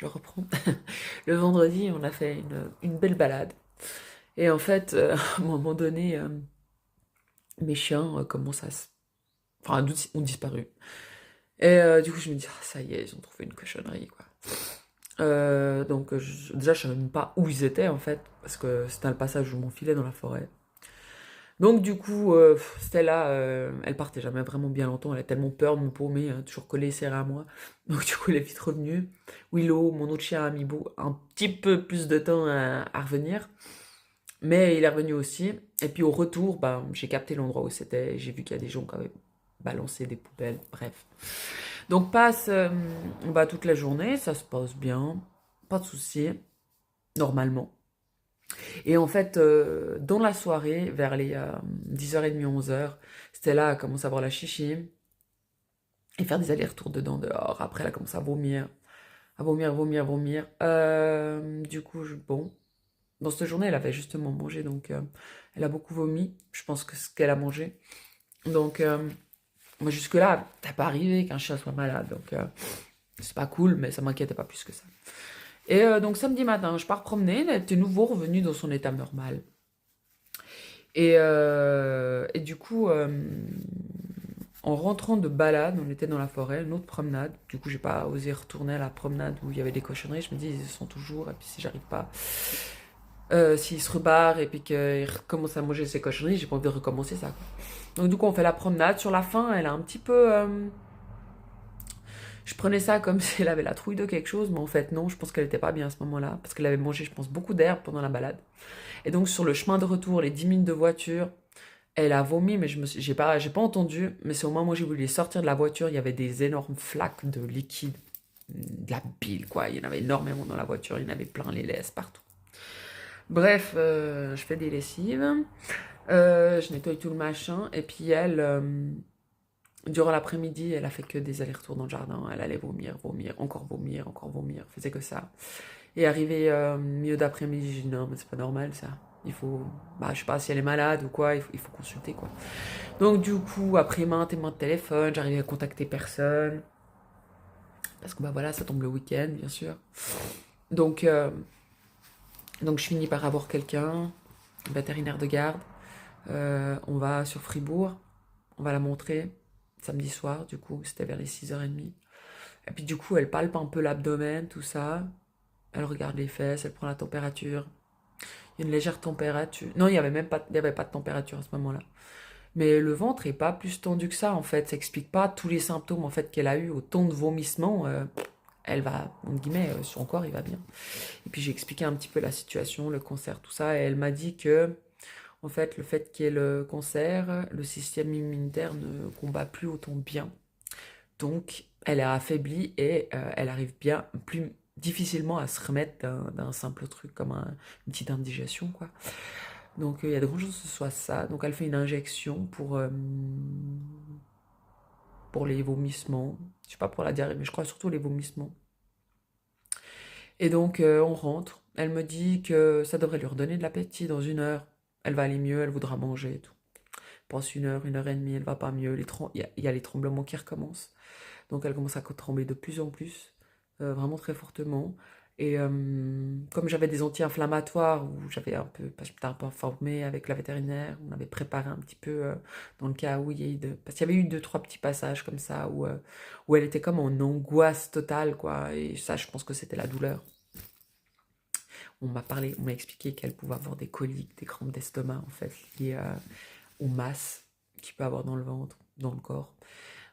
je reprends. Le vendredi, on a fait une belle balade. Et en fait, à un moment donné, mes chiens commencent à enfin, ont disparu. Et du coup, je me dis, ah, ça y est, ils ont trouvé une cochonnerie, quoi. Donc, déjà, je savais même pas où ils étaient, en fait, parce que c'était le passage où mon filet dans la forêt. Donc, du coup, Stella, elle partait jamais vraiment bien longtemps. Elle a tellement peur de me paumer, toujours collée, serrée à moi. Donc, du coup, elle est vite revenue. Willow, mon autre chien, a mis un petit peu plus de temps à revenir. Mais il est revenu aussi. Et puis, au retour, bah, j'ai capté l'endroit où c'était. J'ai vu qu'il y a des gens qui avaient balancé des poubelles. Bref. Donc, passe bah, toute la journée. Ça se passe bien. Pas de soucis. Normalement. Et en fait, dans la soirée, vers les 10h30, 11h, Stella a commencé à avoir la chichi et faire des allers-retours dedans, dehors. Après, elle a commencé à vomir, vomir, vomir. Du coup, bon, dans cette journée, elle avait justement mangé, donc elle a beaucoup vomi. Je pense que ce qu'elle a mangé. Donc, moi, jusque-là, t'as pas arrivé qu'un chat soit malade, donc c'est pas cool, mais ça m'inquiétait pas plus que ça. Et donc, samedi matin, je pars promener, elle était nouveau revenue dans son état normal. Et du coup, en rentrant de balade, on était dans la forêt, une autre promenade. Du coup, j'ai pas osé retourner à la promenade où il y avait des cochonneries. Je me dis, ils y sont toujours. Et puis, si j'arrive pas, s'ils se rebarrent et puis qu'ils recommencent à manger ces cochonneries, j'ai pas envie de recommencer ça, quoi. Donc, du coup, on fait la promenade. Sur la fin, elle a un petit peu. Je prenais ça comme si elle avait la trouille de quelque chose, mais en fait, non. Je pense qu'elle était pas bien à ce moment-là. Parce qu'elle avait mangé, je pense, beaucoup d'herbe pendant la balade. Et donc, sur le chemin de retour, les 10 minutes de voiture, elle a vomi, mais j'ai pas entendu. Mais c'est au moment où j'ai voulu les sortir de la voiture, il y avait des énormes flaques de liquide, de la bile, quoi. Il y en avait énormément dans la voiture, il y en avait plein les laisses partout. Bref, je fais des lessives, je nettoie tout le machin, et puis elle, durant l'après-midi, elle a fait que des allers-retours dans le jardin. Elle allait vomir, vomir, encore vomir, faisait que ça. Et arrivé milieu d'après-midi, j'ai dit non, mais c'est pas normal ça. Il faut, bah, je sais pas si elle est malade ou quoi, il faut consulter quoi. Donc du coup, après maintes et maintes téléphones, j'arrivais à contacter personne. Parce que bah voilà, ça tombe le week-end, bien sûr. Donc, euh, donc je finis par avoir quelqu'un, un vétérinaire de garde. On va sur Fribourg, on va la montrer samedi soir, du coup, c'était vers les 6h30. Et puis du coup, elle palpe un peu l'abdomen, tout ça. Elle regarde les fesses, elle prend la température. Il y a une légère température. Non, il y avait pas de température à ce moment-là. Mais le ventre est pas plus tendu que ça, en fait. Ça explique pas tous les symptômes, en fait, qu'elle a eu. Autant de vomissements, elle va, entre guillemets, son corps, il va bien. Et puis j'ai expliqué un petit peu la situation, le cancer, tout ça. Et elle m'a dit que, en fait, le fait qu'il y ait le cancer, le système immunitaire ne combat plus autant bien. Donc, elle est affaiblie et elle arrive bien plus difficilement à se remettre d'un simple truc comme une petite indigestion, quoi. Donc, il y a de grandes chances que ce soit ça. Donc, elle fait une injection pour les vomissements. Je sais pas pour la diarrhée, mais je crois surtout les vomissements. Et donc, on rentre. Elle me dit que ça devrait lui redonner de l'appétit dans 1 heure. Elle va aller mieux, elle voudra manger et tout. Passe 1 heure, 1h30, elle va pas mieux. Il y a les tremblements qui recommencent. Donc elle commence à trembler de plus en plus, vraiment très fortement. Et comme j'avais des anti-inflammatoires, où j'avais un peu, parce que j'étais un peu informée avec la vétérinaire, on avait préparé un petit peu dans le cas où il y a eu parce qu'il y avait eu 2, 3 petits passages comme ça où elle était comme en angoisse totale, quoi. Et ça, je pense que c'était la douleur. On m'a expliqué qu'elle pouvait avoir des coliques, des crampes d'estomac, en fait, liées aux masses qu'il peut avoir dans le ventre, dans le corps.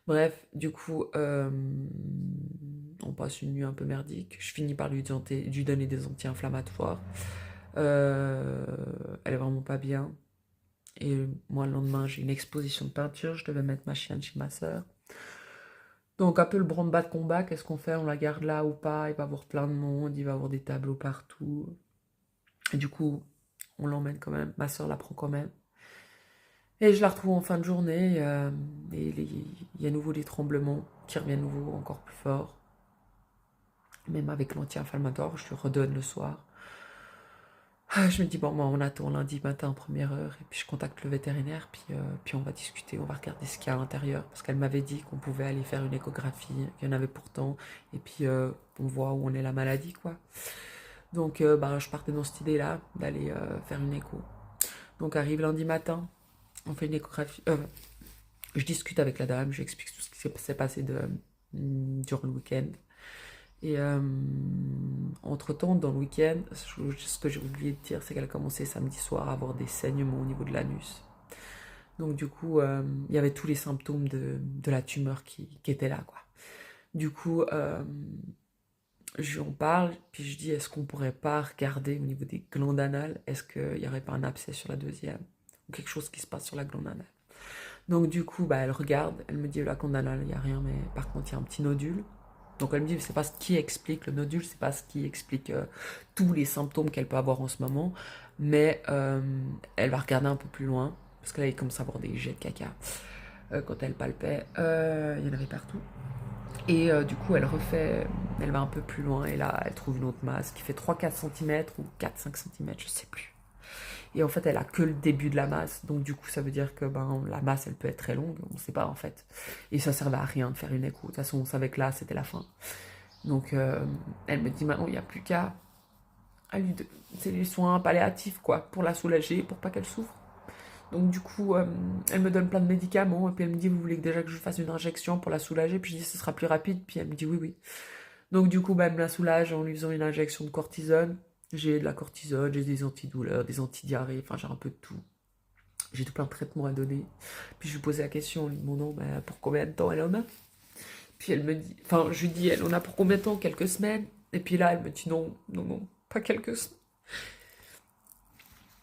Bref, du coup, on passe une nuit un peu merdique. Je finis par lui donner des anti-inflammatoires. Euh, Elle est vraiment pas bien. Et moi, le lendemain, j'ai une exposition de peinture. Je devais mettre ma chienne chez ma sœur. Donc, un peu le branle-bas de combat. Qu'est-ce qu'on fait? On la garde là ou pas? Il va y avoir plein de monde. Il va y avoir des tableaux partout. Et du coup, on l'emmène quand même. Ma sœur la prend quand même. Et je la retrouve en fin de journée. Et il y a à nouveau des tremblements qui reviennent nouveau encore plus fort. Même avec l'anti-inflammatoire, je lui redonne le soir. Je me dis, bon, moi, on attend lundi matin, première heure, et puis je contacte le vétérinaire, puis on va discuter, on va regarder ce qu'il y a à l'intérieur, parce qu'elle m'avait dit qu'on pouvait aller faire une échographie, qu'il y en avait pourtant, et puis on voit où on est la maladie, quoi. Donc, bah, je partais dans cette idée-là, d'aller faire une écho. Donc, arrive lundi matin, on fait une échographie, je discute avec la dame, je lui explique tout ce qui s'est passé durant le week-end. Et entre-temps, dans le week-end, ce que j'ai oublié de dire, c'est qu'elle a commencé samedi soir à avoir des saignements au niveau de l'anus. Donc du coup, il y avait tous les symptômes de la tumeur qui étaient là, quoi. Du coup, je lui en parle, puis je dis, est-ce qu'on pourrait pas regarder au niveau des glandes anales, est-ce qu'il n'y aurait pas un abcès sur la deuxième, ou quelque chose qui se passe sur la glande anale. Donc du coup, bah, elle regarde, elle me dit, la glande anale, il n'y a rien, mais par contre, il y a un petit nodule. Donc elle me dit, c'est pas ce qui explique le nodule, c'est pas ce qui explique tous les symptômes qu'elle peut avoir en ce moment, mais elle va regarder un peu plus loin, parce que là il commence à avoir des jets de caca quand elle palpait, il y en avait partout. Et du coup elle va un peu plus loin, et là elle trouve une autre masse qui fait 3-4 cm ou 4-5 cm, je sais plus. Et en fait elle a que le début de la masse, donc du coup ça veut dire que ben, la masse elle peut être très longue, on sait pas en fait. Et ça servait à rien de faire une écho, de toute façon on savait que là c'était la fin. Donc, elle me dit maintenant, il n'y a plus qu'à lui c'est les soins palliatifs, quoi, pour la soulager, pour pas qu'elle souffre. Donc, du coup, elle me donne plein de médicaments, et puis elle me dit, vous voulez déjà que je fasse une injection pour la soulager? Puis je dis, ce sera plus rapide, puis elle me dit, oui, oui. Donc, du coup, bah, elle me la soulage en lui faisant une injection de cortisone. J'ai de la cortisone, j'ai des antidouleurs, des antidiarrhées, enfin, j'ai un peu de tout. J'ai tout plein de traitements à donner. Puis je lui posais la question en lui demandant, bah, pour combien de temps elle en a? Puis elle me dit, enfin, je lui dis, elle en a pour combien de temps? Quelques semaines? Et puis là, elle me dit, non, non, non, pas quelques semaines.